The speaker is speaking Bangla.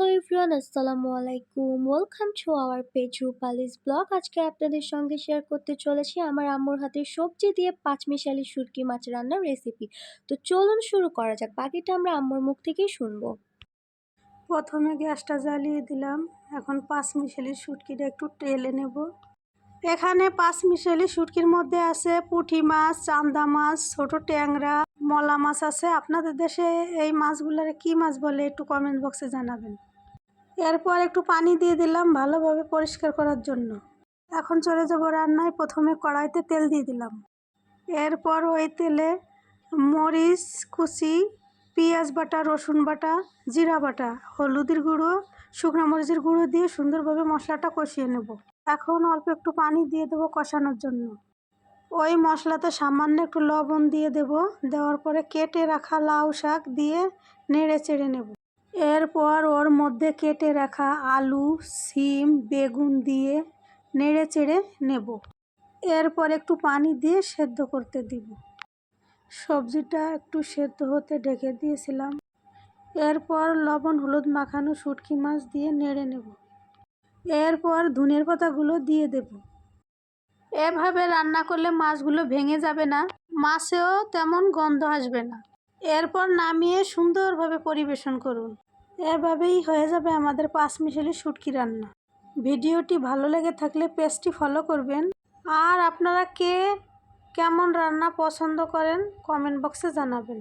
হ্যালো এভরিওয়ান, আসসালামু আলাইকুম। Welcome to our page Rupali's blog. আজকে আপনাদের সঙ্গে শেয়ার করতে চলেছি আমার আম্মুর হাতের সবজি দিয়ে পাঁচমিশালি শুটকি মাছ রান্নার রেসিপি। তো চলুন শুরু করা যাক, বাকিটা আমরা আম্মুর মুখ থেকেই শুনবো। প্রথমে গ্যাসটা জ্বালিয়ে দিলাম। এখন পাঁচমিশালি শুটকিটা একটু টেলে নেব। এখানে পাঁচমিশালি শুটকির মধ্যে আছে পুঁটি মাছ, চান্দা মাছ, ছোট ট্যাংরা, মলা মাছ আছে। আপনাদের দেশে এই মাছগুলোর কি মাছ বলে একটু কমেন্ট বক্সে জানাবেন। এরপর একটু পানি দিয়ে দিলাম ভালোভাবে পরিষ্কার করার জন্য। এখন চলে যাব রান্নায়। প্রথমে কড়াইতে তেল দিয়ে দিলাম। এরপর ওই তেলে মরিচ কুচি, পেঁয়াজ বাটা, রসুন বাটা, জিরা বাটা, হলুদের গুঁড়ো, শুকনো মরিচের গুঁড়ো দিয়ে সুন্দরভাবে মশলাটা কষিয়ে নেব। এখন অল্প একটু পানি দিয়ে দেবো কষানোর জন্য। ওই মশলাতে সামান্য একটু লবণ দিয়ে দেব। দেওয়ার পরে কেটে রাখা লাউ শাক দিয়ে নেড়ে চেড়ে নেব। এরপর ওর মধ্যে কেটে রাখা আলু, সিম, বেগুন দিয়ে নেড়ে চেড়ে নেব। এরপর একটু পানি দিয়ে সেদ্ধ করতে দিব। সবজিটা একটু সেদ্ধ হতে ঢেকে দিয়েছিলাম। এরপর লবণ হলুদ মাখানো শুটকি মাছ দিয়ে নেড়ে নেব। এরপর ধনিয়ার পাতাগুলো দিয়ে দেব। এভাবে রান্না করলে মাছগুলো ভেঙে যাবে না, মাছেও তেমন গন্ধ আসবে না। এরপর নামিয়ে সুন্দরভাবে পরিবেশন করুন। এভাবেই হয়ে যাবে আমাদের পাঁচমিশালি শুটকি রান্না। ভিডিওটি ভালো লেগে থাকলে পেজটি ফলো করবেন। আর আপনারা কে কেমন রান্না পছন্দ করেন কমেন্ট বক্সে জানাবেন।